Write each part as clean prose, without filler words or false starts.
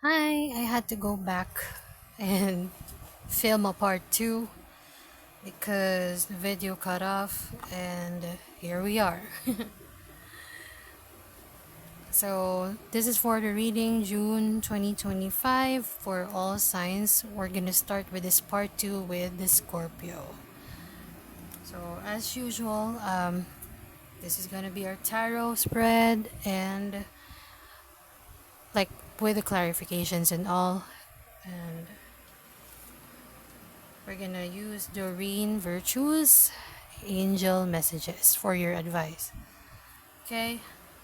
Hi, I had to go back and film a part 2 because the video cut off and here we are. So, this is for the reading June 2025 for all signs. We're going to start with this part 2 with the Scorpio. So, as usual, this is going to be our tarot spread and like with the clarifications and all. And we're gonna use Doreen Virtues Angel Messages for your advice. Okay,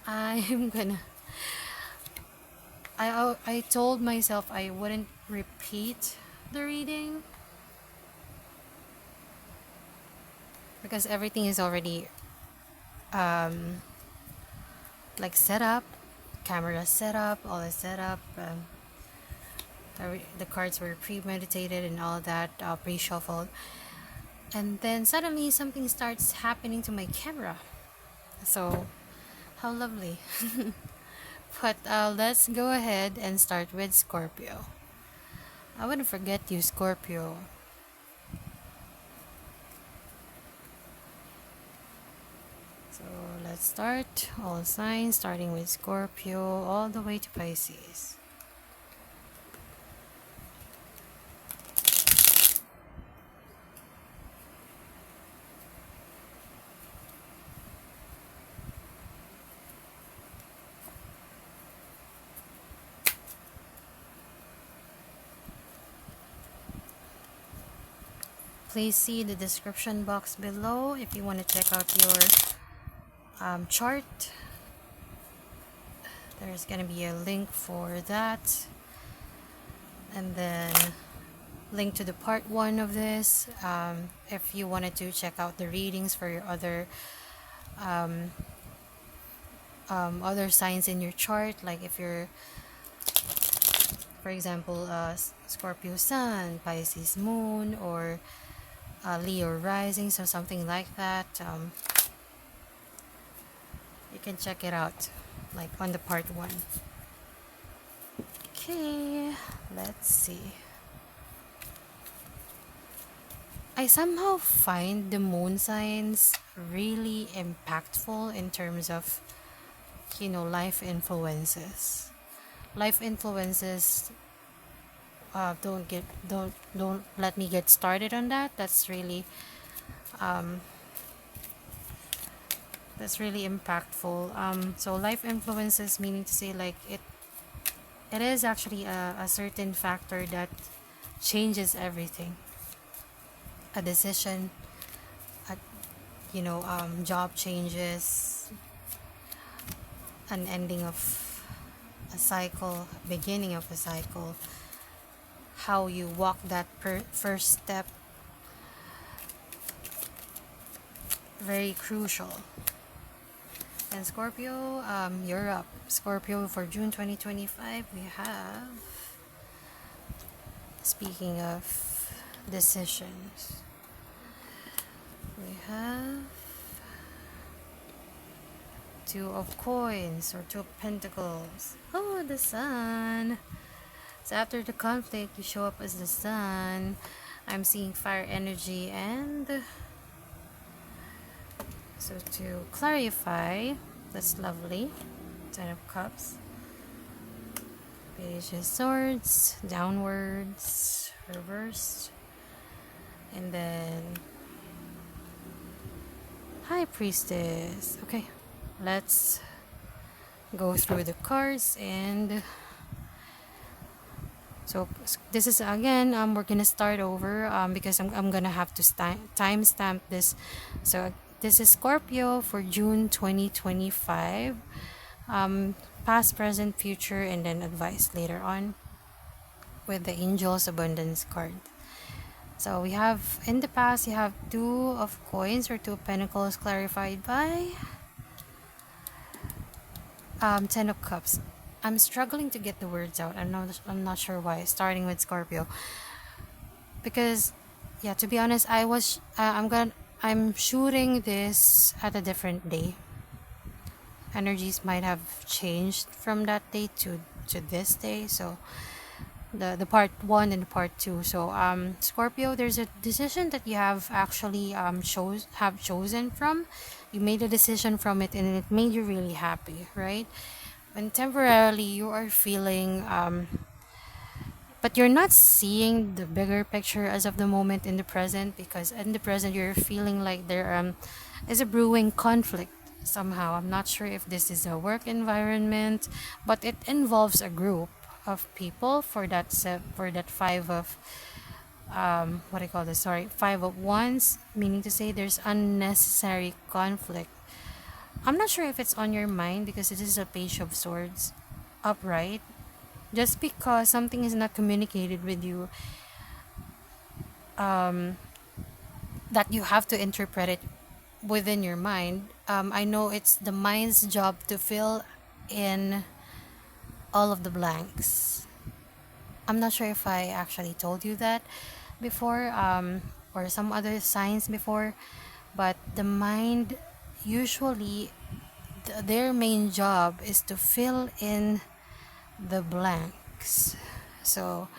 I'm gonna. I told myself I wouldn't repeat the reading because everything is already um like set up, camera set up, all is set up. The cards were premeditated and all that, pre-shuffled, and then suddenly something starts happening to my camera. So how lovely. But let's go ahead and start with Scorpio. I wouldn't forget you, Scorpio. So let's start all signs, starting with Scorpio all the way to Pisces. Please see the description box below if you want to check out your chart. There's going to be a link for that, and then link to the part 1 of this if you wanted to check out the readings for your um, other signs in your chart, like if you're, for example, Scorpio Sun, Pisces Moon, or Leo Rising, so something like that. You can check it out like on the part 1. Okay, let's see. I somehow find the moon signs really impactful in terms of, life influences. Life influences. Don't let me get started on that. Um, that's really impactful. So life influences, meaning to say, like it is actually a certain factor that changes everything. A decision, a, job changes, an ending of a cycle, beginning of a cycle, how you walk that first step, very crucial. And Scorpio, you're up. Scorpio for June 2025, we have, speaking of decisions, we have Two of Coins or Two of Pentacles. Oh, the Sun. So after the conflict, you show up as the Sun. I'm seeing fire energy, and so to clarify, that's lovely. Ten of Cups. Page of Swords, downwards, reversed. And then High Priestess. Okay, let's go through the cards. And so this is again, we're gonna start over because I'm gonna have to timestamp this. So this is Scorpio for June 2025. Past, present, future, and then advice later on with the Angel's Abundance card. So we have, in the past, you have Two of Coins or Two of Pentacles clarified by Ten of Cups. I'm struggling to get the words out. I'm not sure why. Starting with Scorpio, because yeah, to be honest, I'm shooting this at a different day. Energies might have changed from that day to to this day. So the part one and the part two. So Scorpio, there's a decision that you have actually chosen from. You made a decision from it, and it made you really happy, right? When temporarily you are feeling but you're not seeing the bigger picture as of the moment in the present, because in the present you're feeling like there is a brewing conflict somehow. I'm not sure if this is a work environment, but it involves a group of people for that for that five of what I call this, sorry, five of wands, meaning to say there's unnecessary conflict. I'm not sure if it's on your mind because it is a page of swords upright. Just because something is not communicated with you, that you have to interpret it within your mind. I know it's the mind's job to fill in all of the blanks. I'm not sure if I actually told you that before, or some other signs before, but the mind usually, their main job is to fill in the blanks. So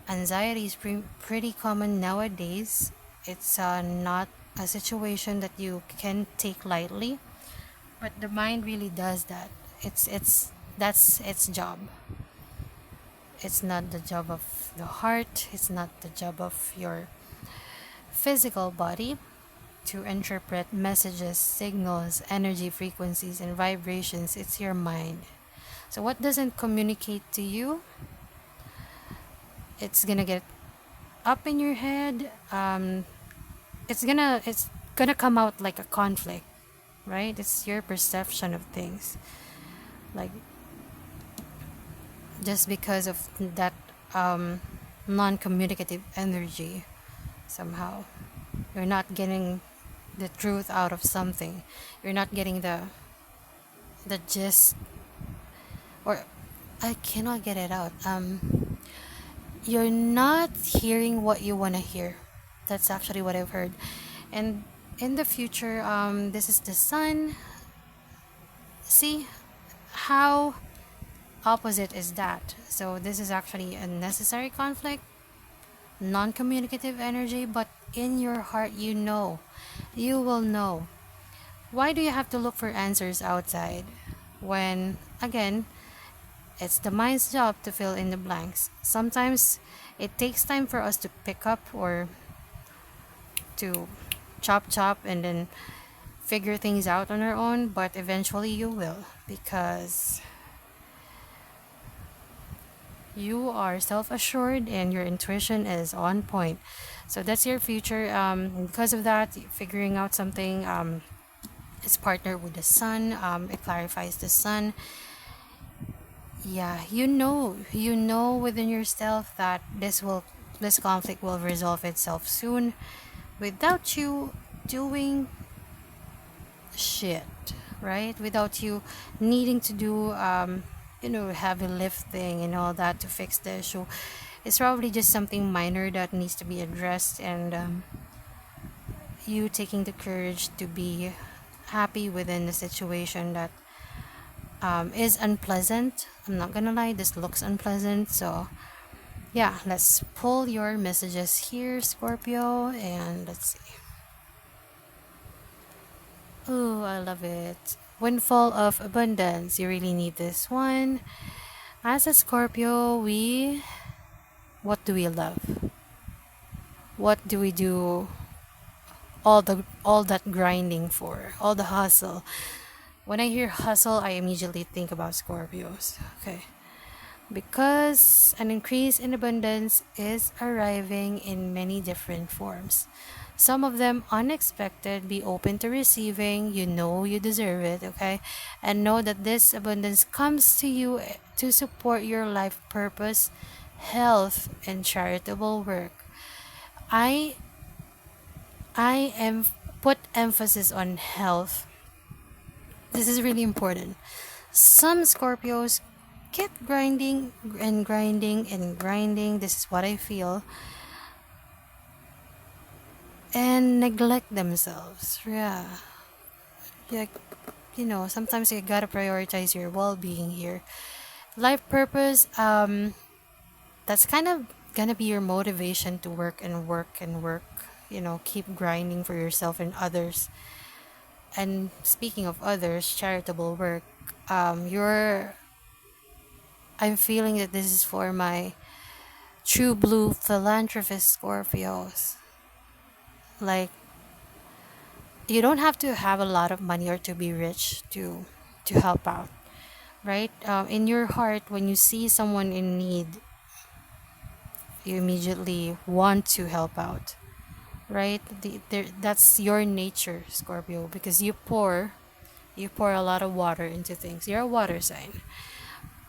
anxiety is pretty common nowadays. It's not a situation that you can take lightly, but the mind really does that. It's that's its job. It's not the job of the heart, it's not the job of your physical body to interpret messages, signals, energy frequencies and vibrations. It's your mind. So what doesn't communicate to you, it's gonna get up in your head. It's gonna come out like a conflict, right? It's your perception of things. Like, just because of that non-communicative energy, somehow you're not getting the truth out of something. You're not getting the gist, or I cannot get it out. You're not hearing what you want to hear. That's actually what I've heard. And in the future, this is the sun. See how opposite is that? So this is actually a necessary conflict, non-communicative energy, but in your heart you will know. Why do you have to look for answers outside when, again, it's the mind's job to fill in the blanks? Sometimes it takes time for us to pick up or to chop and then figure things out on our own, but eventually you will, because you are self-assured and your intuition is on point. So that's your future. Because of that, figuring out something is partnered with the sun. It clarifies the sun. Yeah, you know within yourself that this conflict will resolve itself soon without you doing shit, right? Without you needing to do heavy lifting and all that to fix the issue. It's probably just something minor that needs to be addressed, and you taking the courage to be happy within the situation that is unpleasant. I'm not gonna lie, this looks unpleasant. So yeah, let's pull your messages here, Scorpio, and let's see. Oh, I love it. Windfall of abundance. You really need this one. As a Scorpio, what do we love? What do we do all that grinding for? All the hustle. When I hear hustle, I immediately think about Scorpios. Okay. Because an increase in abundance is arriving in many different forms. Some of them unexpected. Be open to receiving. You know you deserve it, okay? And know that this abundance comes to you to support your life purpose, health, and charitable work. I I am put emphasis on health. This is really important. Some Scorpios get grinding and grinding and grinding. This is what I feel. And neglect themselves. Yeah. Like, sometimes you gotta prioritize your well being here. Life purpose, that's kind of gonna be your motivation to work and work and work. Keep grinding for yourself and others. And speaking of others, charitable work, you're I'm feeling that this is for my true blue philanthropist Scorpios. Like, you don't have to have a lot of money or to be rich to help out, right? In your heart, when you see someone in need, you immediately want to help out, right? That's your nature, Scorpio, because you pour a lot of water into things. You're a water sign.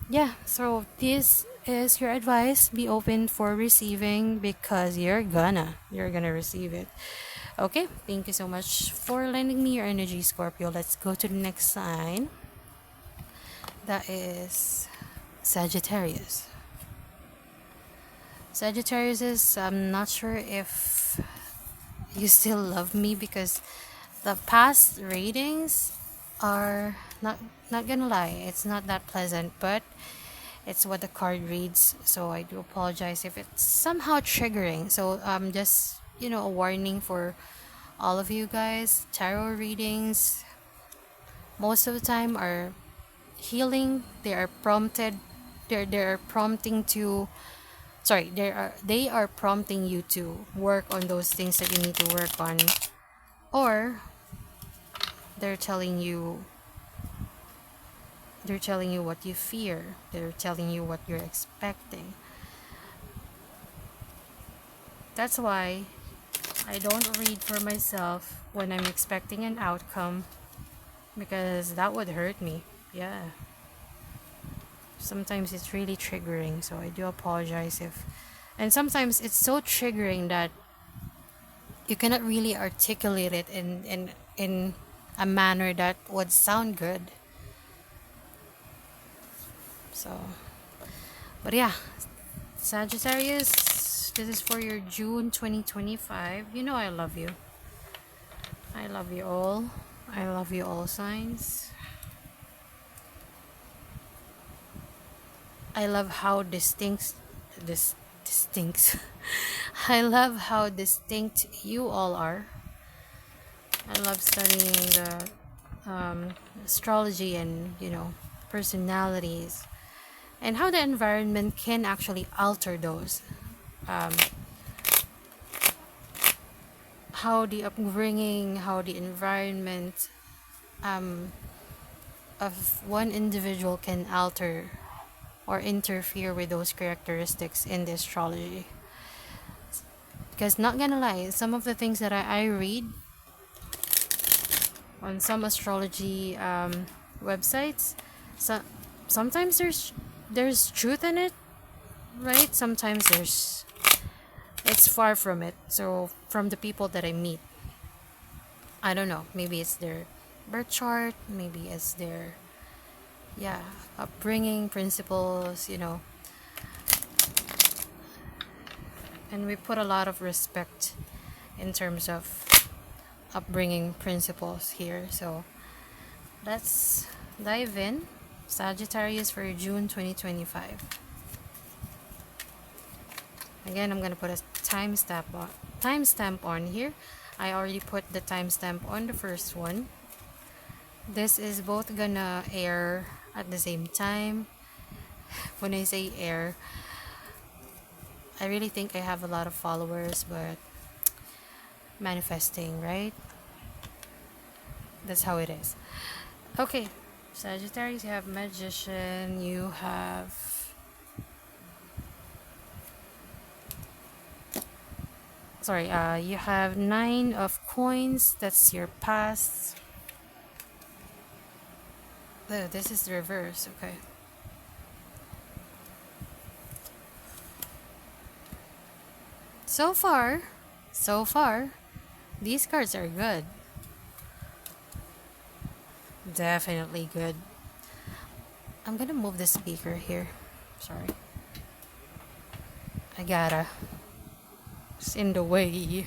Yeah, so this is your advice. Be open for receiving because you're gonna receive it. Okay, thank you so much for lending me your energy, Scorpio. Let's go to the next sign. That is Sagittarius. Sagittarius is, I'm not sure if you still love me because the past ratings are not gonna lie, it's not that pleasant, but it's what the card reads. So I do apologize if it's somehow triggering. So just a warning for all of you guys. Tarot readings most of the time are healing. They are prompted. They're prompting to. Sorry, they are prompting you to work on those things that you need to work on, or they're telling you they're telling you what you fear. They're telling you what you're expecting. That's why I don't read for myself when I'm expecting an outcome because that would hurt me. Yeah. Sometimes it's really triggering, so I do apologize if. And sometimes it's so triggering that you cannot really articulate it in a manner that would sound good. So, but yeah, Sagittarius, this is for your June 2025. You know I love you. I love you all. I love you all signs. I love how distinct. I love how distinct you all are. I love studying the astrology and personalities and how the environment can actually alter those. Um, how the upbringing, how the environment of one individual can alter or interfere with those characteristics in the astrology. Because not gonna lie, some of the things that I read on some astrology websites, so sometimes there's truth in it, right? Sometimes it's far from it. So from the people that I meet, I don't know. Maybe it's their birth chart. Maybe it's their upbringing, principles. And we put a lot of respect in terms of upbringing principles here. So let's dive in. Sagittarius for June 2025. Again, I'm gonna put a timestamp on here. I already put the timestamp on the first one. This is both gonna air at the same time. When I say air, I really think I have a lot of followers, but manifesting, right? That's how it is. Okay, Sagittarius, you have Magician, you have you have 9 of Coins. That's your past. Oh, this is the reverse. Okay. So far, these cards are good. Definitely good. I'm gonna move the speaker here. Sorry. It's in the way.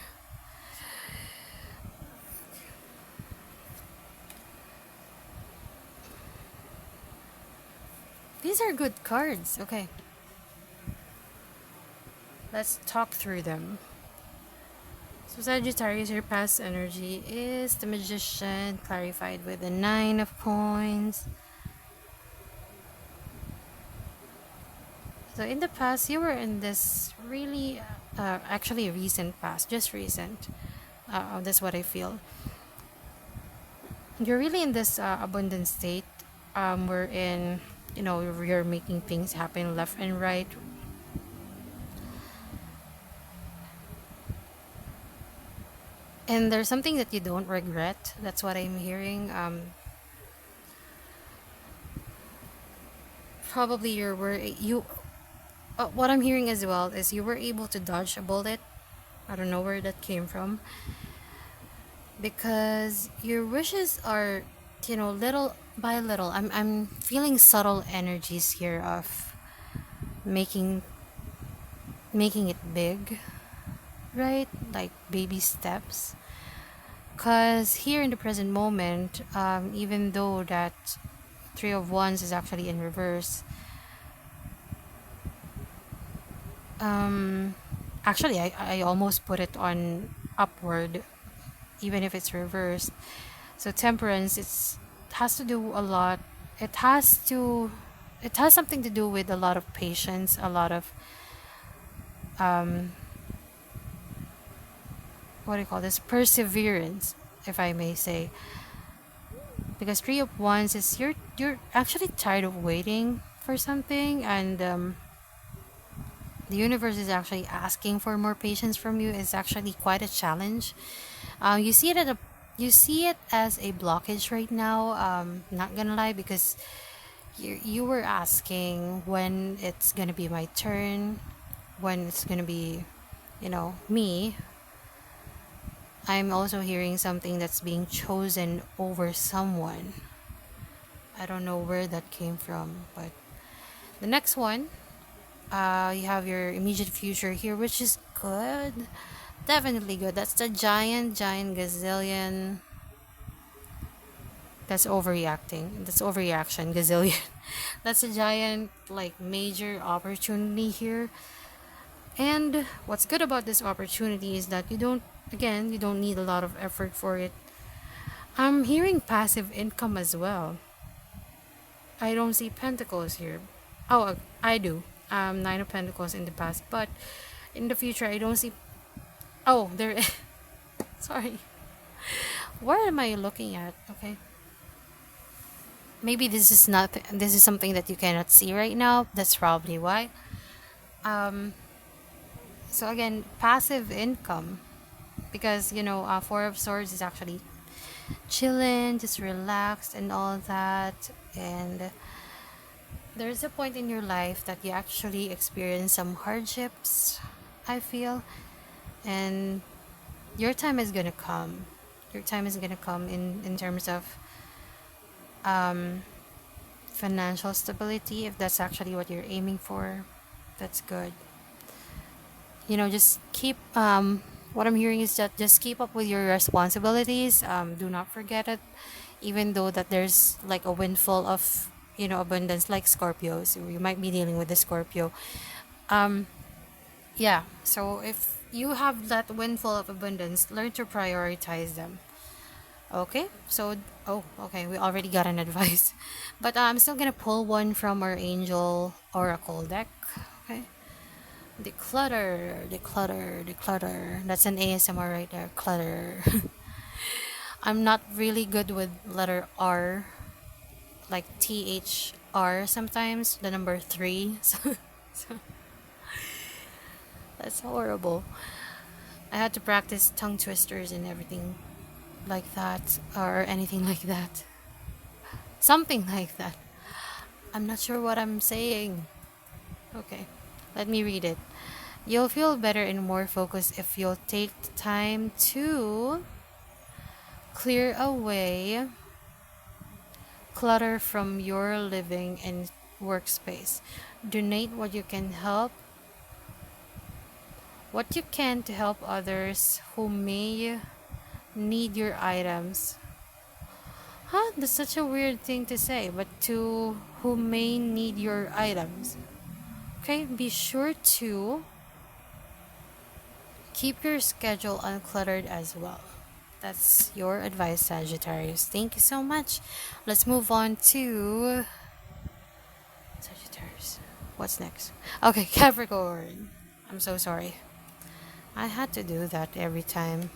These are good cards. Okay. Let's talk through them. So Sagittarius, your past energy is the Magician, clarified with the Nine of Coins. So in the past, you were in this really, actually recent past, just recent. That's what I feel. You're really in this abundant state. We're in, you're making things happen left and right. And there's something that you don't regret. That's what I'm hearing. Probably what I'm hearing as well is you were able to dodge a bullet. I don't know where that came from, because your wishes are, little by little. I'm feeling subtle energies here of making it big, right? Like baby steps. Cause here in the present moment, even though that Three of Wands is actually in reverse, actually I almost put it on upward, even if it's reversed. So Temperance, has to do a lot. It has something to do with a lot of patience, a lot of um, what do you call this, perseverance, if I may say. Because Three of Wands is you're actually tired of waiting for something, and the universe is actually asking for more patience from you. It's actually quite a challenge. You see it you see it as a blockage right now. Not gonna lie, because you were asking when it's gonna be my turn, when it's gonna be, me. I'm also hearing something that's being chosen over someone. I don't know where that came from, but the next one, you have your immediate future here, which is good. Definitely good. That's the giant gazillion. That's overreacting. That's overreaction, gazillion. That's a giant, like, major opportunity here. And what's good about this opportunity is that you don't need a lot of effort for it. I'm hearing passive income as well. I don't see pentacles here. Oh, I do. Nine of Pentacles in the past, but in the future, I don't see. Oh, there. Sorry. What am I looking at? Okay. Maybe this is not. This is something that you cannot see right now. That's probably why. Um. So again, passive income, because Four of Swords is actually chilling, just relaxed, and all that, and there's a point in your life that you actually experience some hardships, I feel, and your time is gonna come. Your time is gonna come in terms of um, financial stability. If that's actually what you're aiming for, that's good. Just keep. What I'm hearing is that just keep up with your responsibilities. Do not forget it, even though that there's like a windfall of abundance, like Scorpio. So you might be dealing with the Scorpio. Um, yeah. So if you have that windfall of abundance, learn to prioritize them. Okay. So okay. We already got an advice, but I'm still gonna pull one from our Angel Oracle deck. Okay. Declutter, declutter, declutter. That's an ASMR right there. Clutter. I'm not really good with letter R, like THR sometimes, the number three. So that's horrible. I had to practice tongue twisters and everything like that, or anything like that. Something like that. I'm not sure what I'm saying. Okay, let me read it. You'll feel better and more focused if you'll take the time to clear away clutter from your living and workspace. Donate what you can to help others who may need your items. Huh? That's such a weird thing to say, but to who may need your items. Okay, be sure to keep your schedule uncluttered as well. That's your advice, Sagittarius. Thank you so much. Let's move on to Sagittarius. What's next? Okay, Capricorn. I'm so sorry. I had to do that every time.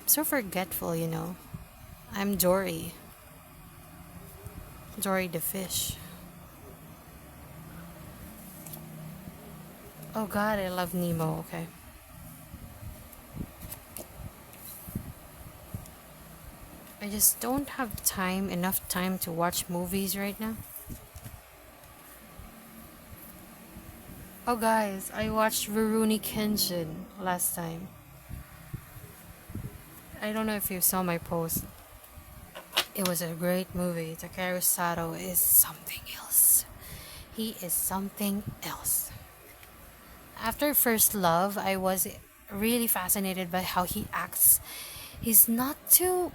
I'm so forgetful, you know. I'm Dory. Dory the fish. Oh god, I love Nemo. Okay. I just don't have enough time to watch movies right now. Oh guys, I watched Rurouni Kenshin last time. I don't know if you saw my post. It was a great movie. Takeru Sato is something else. He is something else. After First Love, I was really fascinated by how he acts. He's not too.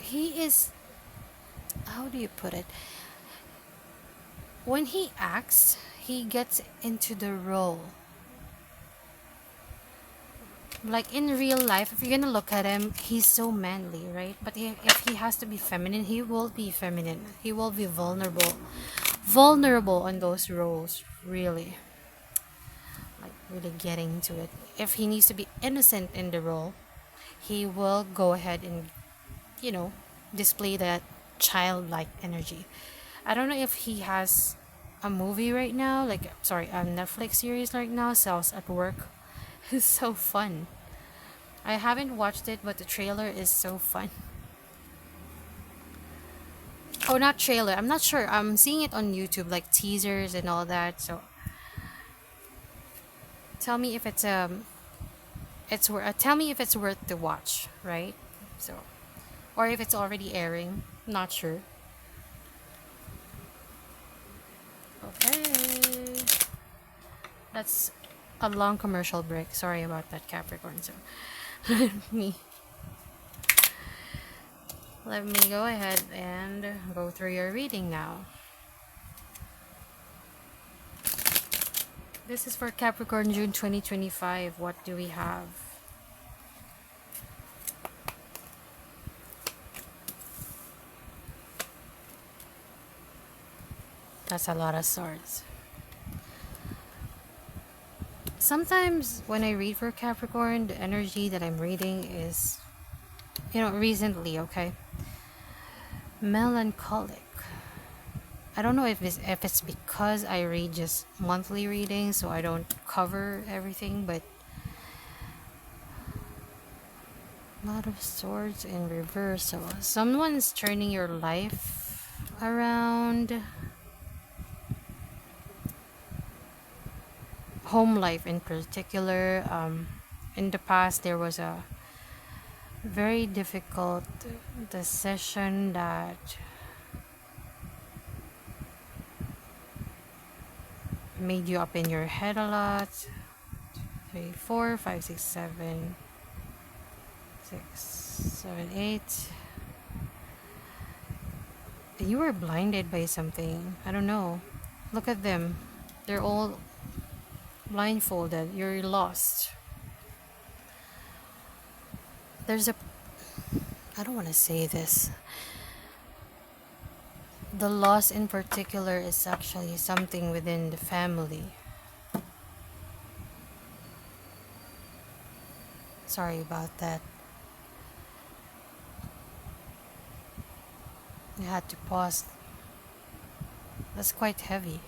He is. How do you put it? When he acts, he gets into the role. Like in real life, if you're gonna look at him, he's so manly, right? But if he has to be feminine, he will be feminine. He will be vulnerable. Vulnerable on those roles, really. Like, really getting into it. If he needs to be innocent in the role, he will go ahead and, you know, display that childlike energy. I don't know if he has a movie right now, like, sorry, a Netflix series right now, Cells at Work. It's so fun. I haven't watched it, but the trailer is so fun. Oh, not trailer. I'm not sure. I'm seeing it on YouTube, like teasers and all that. So, tell me if tell me if it's worth the watch, right? So, or if it's already airing. Not sure. Okay. That's a long commercial break. Sorry about that, Capricorn. So, me. Let me go ahead and go through your reading now. This is for Capricorn, June 2025. What do we have? That's a lot of swords. Sometimes when I read for Capricorn, the energy that I'm reading is, recently, okay? Melancholic. I don't know if it's because I read just monthly readings, so I don't cover everything, but a lot of swords in reversal. Someone's turning your life around. Home life in particular. In the past, there was a very difficult decision that made you up in your head a lot. 3, 4, 5, 6, 7, 6, 7, 8. You were blinded by something. I don't know. Look at them. They're all blindfolded. You're lost. I don't want to say this. The loss in particular is actually something within the family. Sorry about that. I had to pause. That's quite heavy.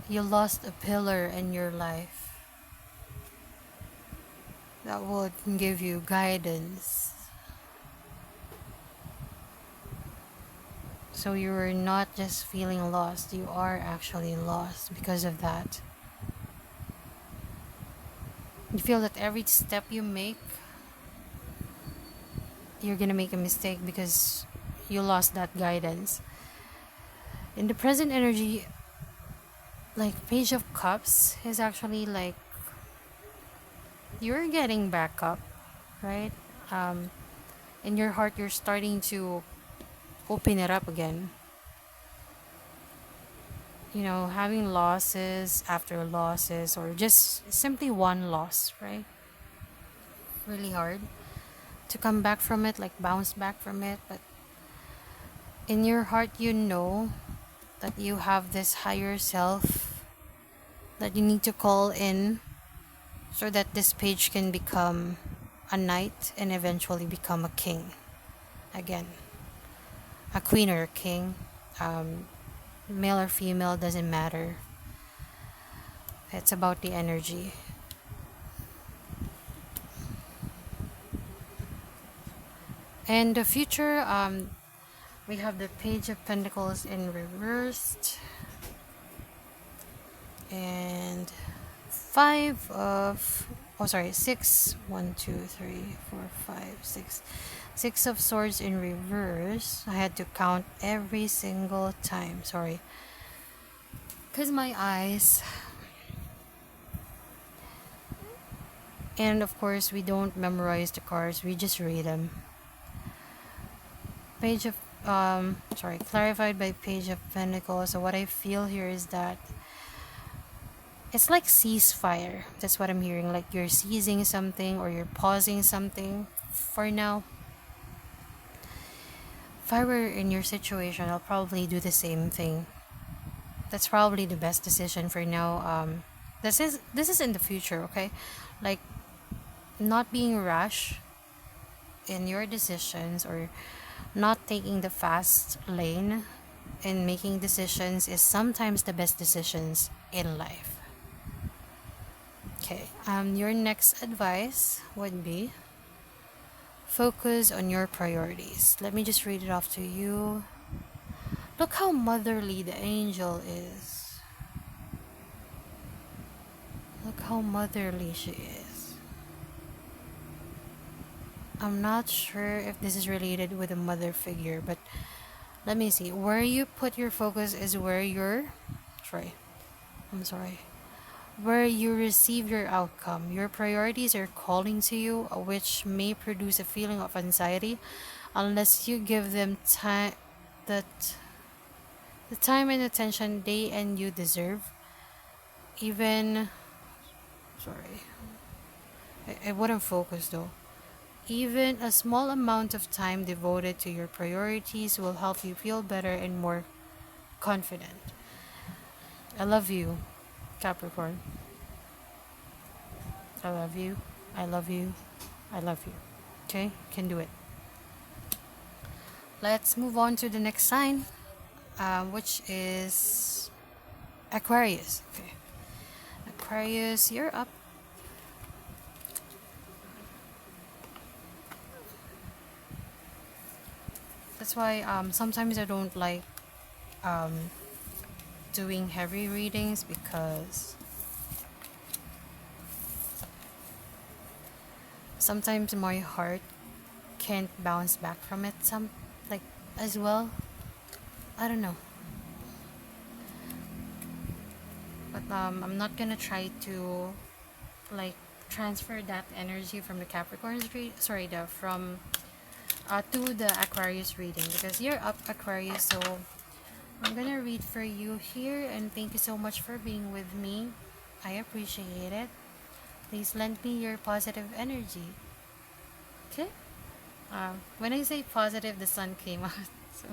You lost a pillar in your life that would give you guidance. So you were not just feeling lost, you are actually lost because of that. You feel that every step you make, you're gonna make a mistake because you lost that guidance. In the present energy, like Page of Cups is actually like you're getting back up, right? In your heart, you're starting to open it up again. You know, having losses after losses, or just simply one loss, right? Really hard to come back from it, like bounce back from it. But in your heart, you know that you have this higher self that you need to call in so that this page can become a knight and eventually become a king again. A queen or a king, male or female, doesn't matter. It's about the energy. And the future, we have the Page of Pentacles in reversed, and six, 6 of Swords in reverse. I had to count every single time, sorry, because my eyes. And of course, we don't memorize the cards, we just read them. Page of clarified by Page of Pentacles. So what I feel here is that it's like ceasefire. That's what I'm hearing. Like you're seizing something or you're pausing something for now. If I were in your situation, I'll probably do the same thing. That's probably the best decision for now. This is in the future, okay? Like not being rash in your decisions, or not taking the fast lane and making decisions is sometimes the best decisions in life. Okay, your next advice would be focus on your priorities. Let me just read it off to you. Look how motherly the angel is. Look how motherly she is. I'm not sure if this is related with a mother figure, but let me see. Where you put your focus is where where you receive your outcome. Your priorities are calling to you, which may produce a feeling of anxiety unless you give them the time and attention they and you deserve. Even, I wouldn't focus though. Even a small amount of time devoted to your priorities will help you feel better and more confident. I love you, Capricorn. I love you. I love you. I love you. Okay? Can do it. Let's move on to the next sign, which is Aquarius. Okay. Aquarius, you're up. That's why sometimes I don't like doing heavy readings, because sometimes my heart can't bounce back from it as well. I don't know. But I'm not gonna try to transfer that energy from the Capricorn's to the Aquarius reading, because you're up, Aquarius. So I'm gonna read for you here, and thank you so much for being with me. I appreciate it. Please lend me your positive energy. Okay? When I say positive, the sun came out. So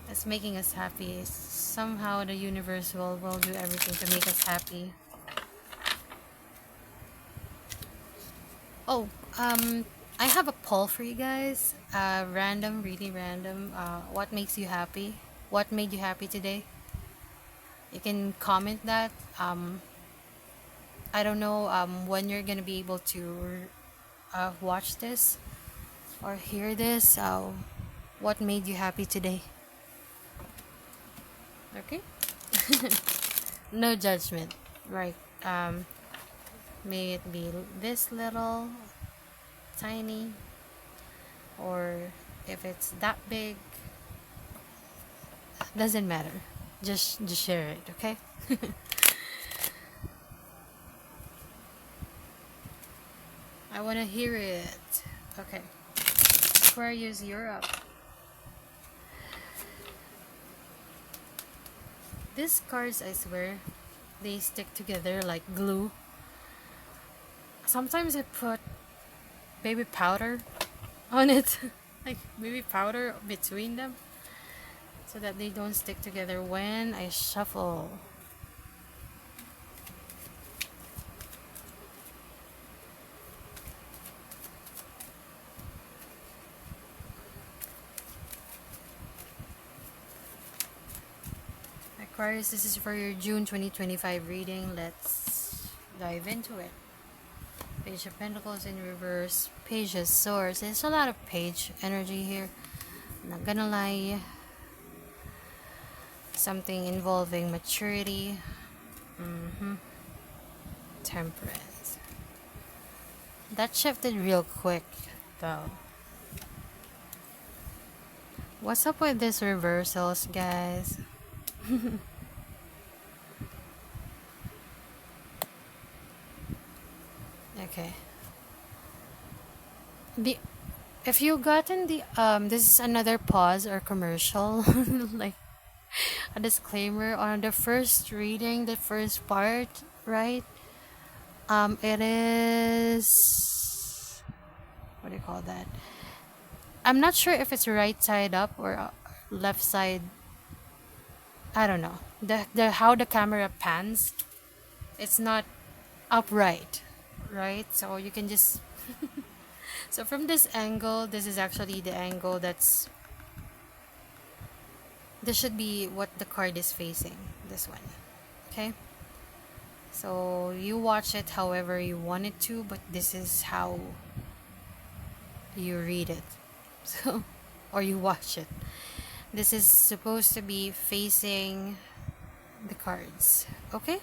it's making us happy. Somehow the universe will do everything to make us happy. Oh, I have a poll for you guys. Really random. What makes you happy? What made you happy today? You can comment that. I don't know when you're gonna be able to watch this or hear this. What made you happy today? Okay. No judgment, right? May it be this little, tiny, or if it's that big, doesn't matter. Just share it, okay? I want to hear it. Okay. Aquarius, you're up. These cards, I swear, they stick together like glue. Sometimes I put baby powder on it. Like baby powder between them. So that they don't stick together when I shuffle. Aquarius, this is for your June 2025 reading. Let's dive into it. Page of Pentacles in reverse, Page of Swords. There's a lot of page energy here. Not gonna lie. Something involving maturity. Temperance. That shifted real quick, though. What's up with these reversals, guys? Okay. If you gotten the this is another pause or commercial, like a disclaimer on the first reading, the first part, right? It is, what do you call that? I'm not sure if it's right side up or left side. I don't know. The how the camera pans, it's not upright, right? So you can just so from this angle, this is actually the angle that's this should be what the card is facing, this one. Okay? So you watch it however you want it to, but this is how you read it. So or you watch it. This is supposed to be facing the cards. Okay?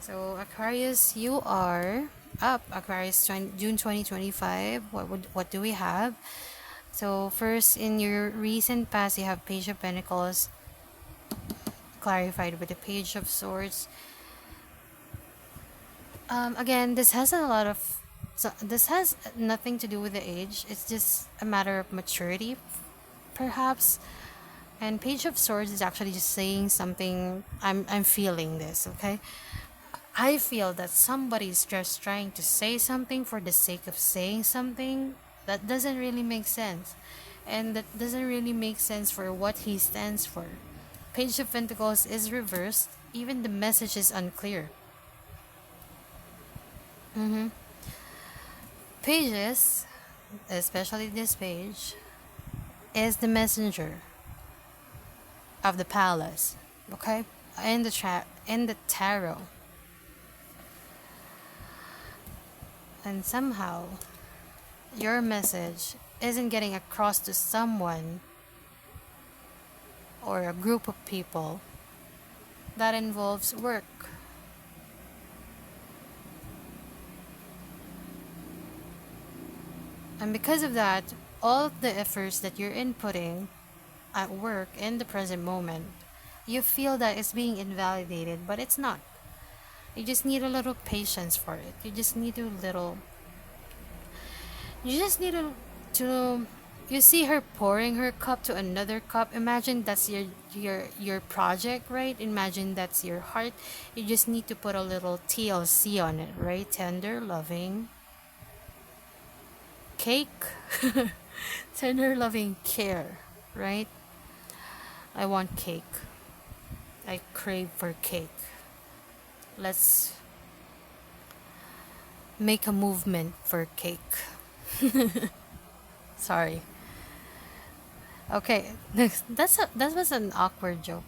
So Aquarius, you are up. Aquarius, June 2025. What do we have? So first, in your recent past, you have Page of Pentacles clarified with the Page of Swords. Again, this has a lot of, so this has nothing to do with the age. It's just a matter of maturity, perhaps. And Page of Swords is actually just saying something. I'm feeling this. Okay, I feel that somebody's just trying to say something for the sake of saying something that doesn't really make sense, and that doesn't really make sense for what he stands for. Page of Pentacles is reversed. Even the message is unclear. Pages, especially this page, is the messenger of the palace. Okay, in the tarot, and somehow your message isn't getting across to someone or a group of people that involves work. And because of that, all of the efforts that you're inputting at work in the present moment, you feel that it's being invalidated, but it's not. You just need a little patience for it. You just need to you see her pouring her cup to another cup. Imagine that's your project, right? Imagine that's your heart. You just need to put a little TLC on it, right? Tender, loving, cake. Tender, loving care, right? I want cake. I crave for cake. Let's make a movement for cake. Sorry. Okay, next. That was an awkward joke.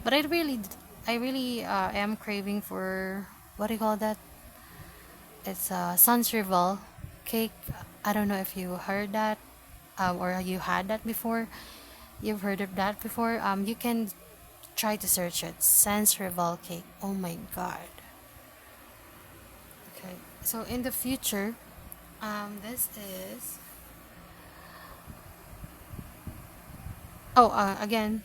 But I really am craving for, what do you call that? It's Sans Rival cake. I don't know if you heard that, or you had that before. You've heard of that before. You can try to search it. Sans Rival cake. Oh my god. Okay. So in the future, this is. Oh, again,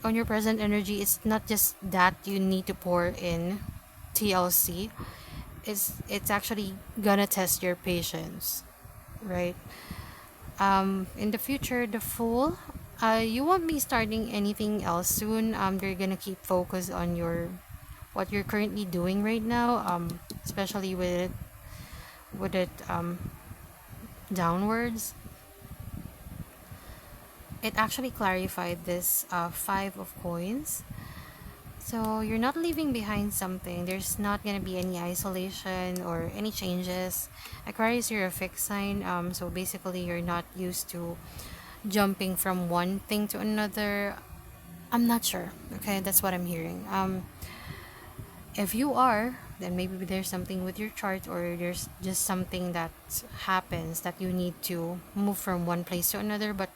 on your present energy, it's not just that you need to pour in TLC. it's actually gonna test your patience, right? In the future, the Fool, you won't be starting anything else soon. You're gonna keep focus on your what you're currently doing right now, especially with it downwards. It actually clarified this five of coins. So you're not leaving behind something. There's not gonna be any isolation or any changes. Aquarius, you're a fixed sign. So basically, you're not used to jumping from one thing to another. I'm not sure. Okay, that's what I'm hearing. If you are, then maybe there's something with your chart, or there's just something that happens that you need to move from one place to another. But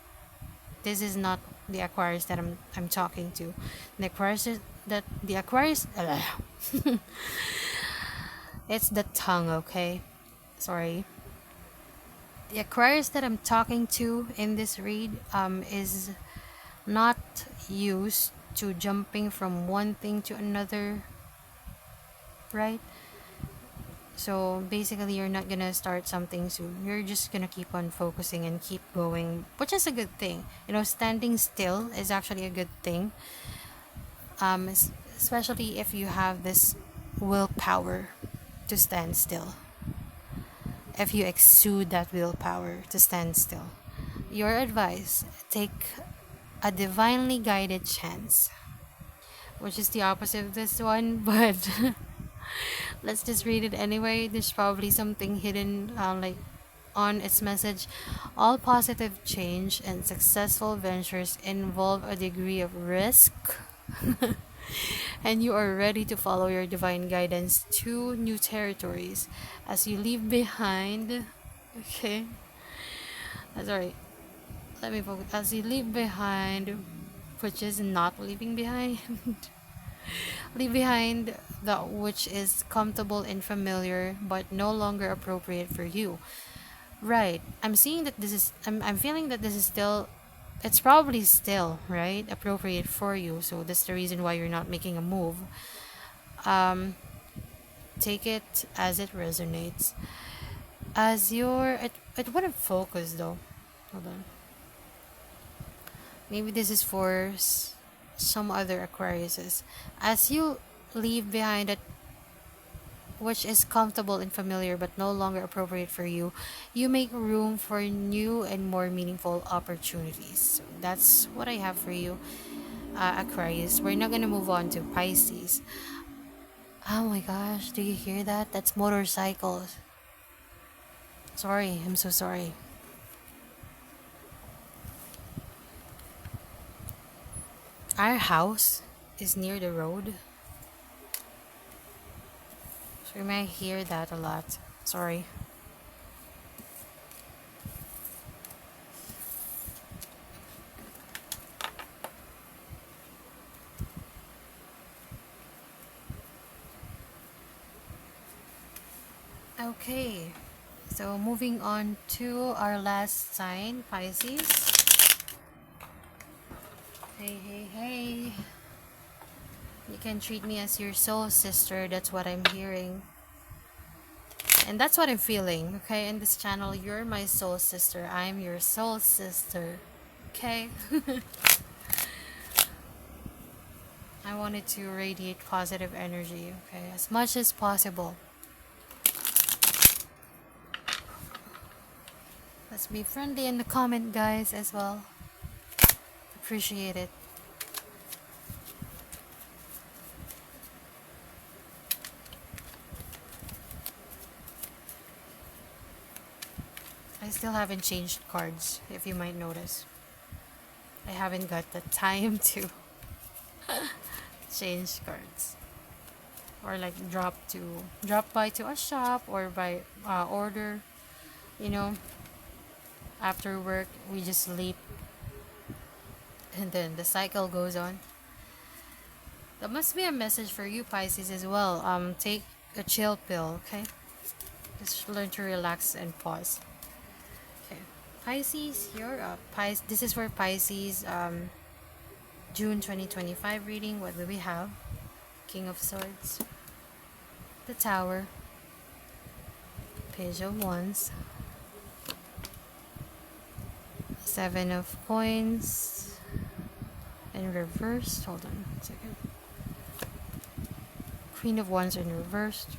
this is not the Aquarius that I'm talking to. The Aquarius that the Aquarius it's the tongue, okay? Sorry. The Aquarius that I'm talking to in this read is not used to jumping from one thing to another, right? So basically, you're not gonna start something soon. You're just gonna keep on focusing and keep going, which is a good thing. Standing still is actually a good thing. Especially if you have this willpower to stand still. If you exude that willpower to stand still. Your advice: take a divinely guided chance, which is the opposite of this one, but let's just read it anyway. There's probably something hidden, like on its message. All positive change and successful ventures involve a degree of risk, and you are ready to follow your divine guidance to new territories as you leave behind. Okay, that's alright. Let me focus. As you leave behind, which is not leaving behind. Leave behind that which is comfortable and familiar but no longer appropriate for you. Right. I'm seeing that this is I'm feeling that this is still, it's probably still, right, appropriate for you. So that's the reason why you're not making a move. Um Take it as it resonates. As your it wouldn't focus though. Hold on. Maybe this is for some other Aquariuses. As you leave behind that which is comfortable and familiar but no longer appropriate for you, you make room for new and more meaningful opportunities. So that's what I have for you, Aquarius. We're not gonna move on to Pisces. Oh my gosh, do you hear that? That's motorcycles. Sorry, I'm so sorry. Our house is near the road, so you might hear that a lot. Sorry. Okay, so moving on to our last sign, Pisces. Hey, hey, hey. You can treat me as your soul sister. That's what I'm hearing. And that's what I'm feeling, okay? In this channel, you're my soul sister. I'm your soul sister, okay? I wanted to radiate positive energy, okay? As much as possible. Let's be friendly in the comment, guys, as well. Appreciate it. I still haven't changed cards, if you might notice. I haven't got the time to change cards. Or like drop by to a shop, or by order, you know. After work, we just sleep. And then the cycle goes on. That must be a message for you, Pisces, as well. Take a chill pill, okay? Just learn to relax and pause. Okay, Pisces, you're up. This is for Pisces. June 2025 reading. What do we have? King of Swords, the Tower, Page of Wands, Seven of Coins in reverse. Hold on a second. Queen of Wands in reversed.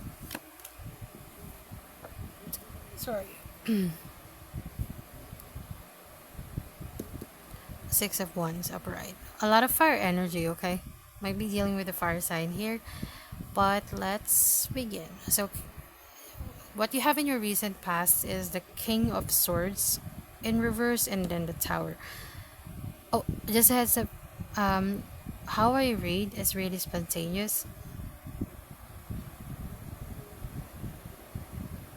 Sorry. Six of Wands upright. A lot of fire energy, okay? Might be dealing with the fire sign here, but let's begin. So, what you have in your recent past is the King of Swords in reverse and then the Tower. Oh, just a heads up. How I read is really spontaneous.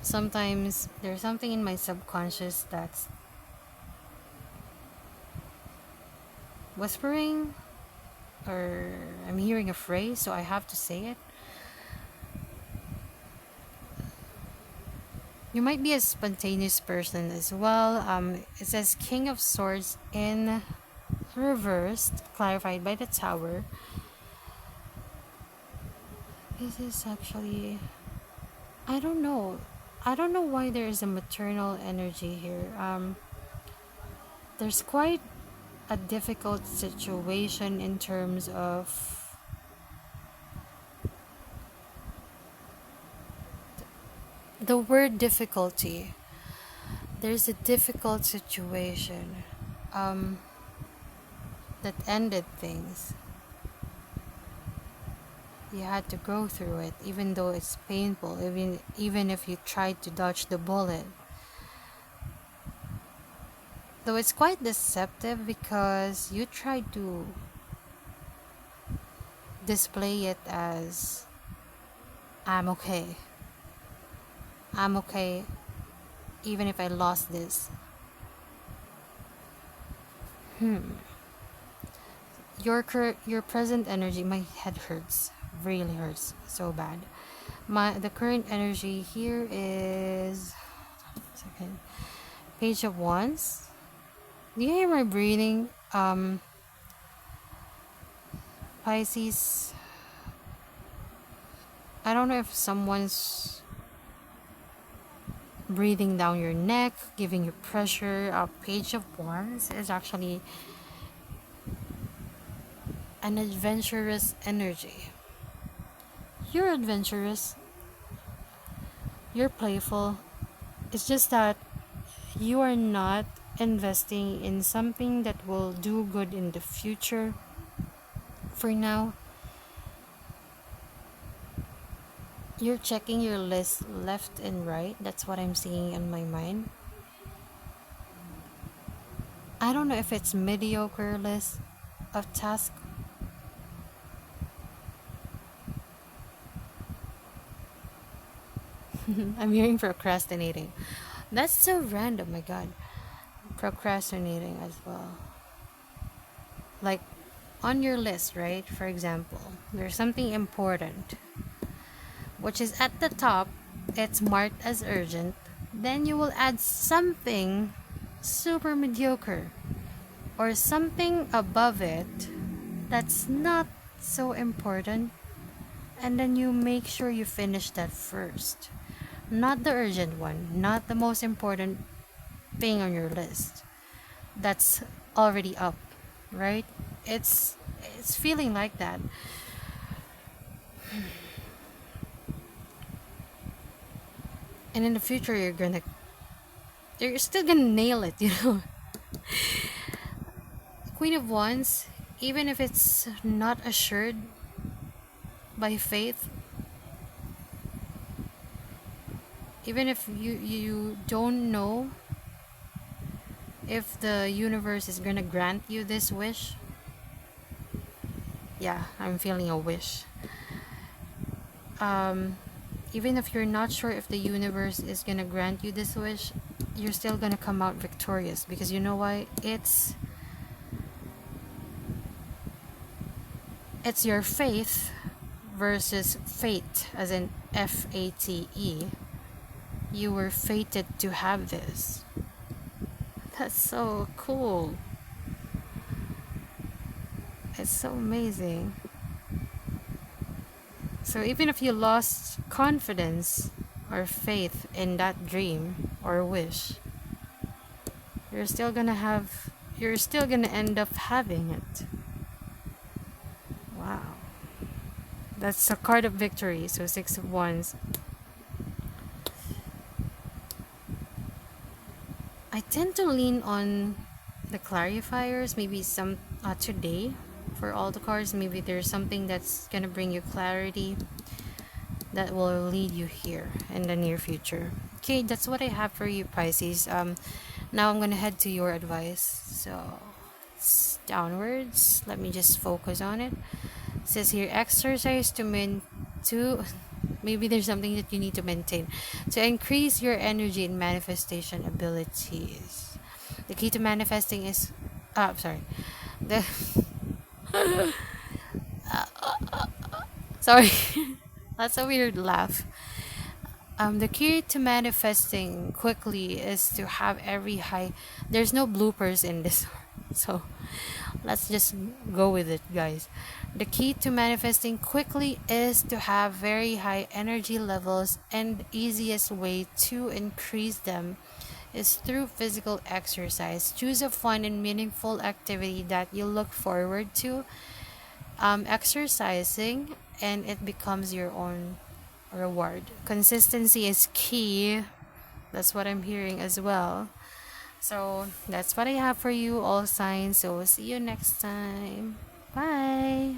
Sometimes there's something in my subconscious that's whispering, or I'm hearing a phrase, so I have to say it. You might be a spontaneous person as well. It says King of Swords in reversed, clarified by the Tower. This is actually, I don't know why there is a maternal energy here. There's quite a difficult situation in terms of the word difficulty. There's a difficult situation that ended things. You had to go through it, even though it's painful, even if you tried to dodge the bullet. Though it's quite deceptive because you tried to display it as I'm okay. I'm okay even if I lost this. Your present energy, my head hurts. Really hurts so bad. The current energy here is second. Page of Wands. Do you hear my breathing? Pisces. I don't know if someone's breathing down your neck, giving you pressure. Page of Wands is actually an adventurous energy. You're adventurous. You're playful. It's just that you are not investing in something that will do good in the future for now. You're checking your list left and right. That's what I'm seeing in my mind. I don't know if it's mediocre list of tasks. I'm hearing procrastinating. That's so random, my god. Procrastinating as well. Like on your list, right? For example, there's something important, which is at the top, it's marked as urgent. Then you will add something super mediocre or something above it that's not so important, and then you make sure you finish that first. Not the urgent one, not the most important thing on your list that's already up, right? It's feeling like that. And in the future you're still gonna nail it, you know. Queen of Wands, even if it's not assured by faith, even if you don't know if the universe is gonna grant you this wish. Yeah, I'm feeling a wish. Even if you're not sure if the universe is gonna grant you this wish, you're still gonna come out victorious, because you know why? It's your faith versus fate, as in FATE. You were fated to have this. That's so cool. It's so amazing. So even if you lost confidence or faith in that dream or wish, you're still gonna have, you're still gonna end up having it. Wow. That's a card of victory. So Six of Wands. I tend to lean on the clarifiers. Maybe some today for all the cards. Maybe there's something that's gonna bring you clarity that will lead you here in the near future. Okay, that's what I have for you, Pisces. Now I'm gonna head to your advice. So it's downwards. Let me just focus on it. It says here, exercise to maybe there's something that you need to maintain to increase your energy and manifestation abilities. The key to manifesting is sorry. The sorry. That's a weird laugh. The key to manifesting quickly is to have every high. There's no bloopers in this, so let's just go with it, guys. The key to manifesting quickly is to have very high energy levels, and the easiest way to increase them is through physical exercise. Choose a fun and meaningful activity that you look forward to exercising, and it becomes your own reward. Consistency is key. That's what I'm hearing as well. So that's what I have for you, all signs. So see you next time. Bye.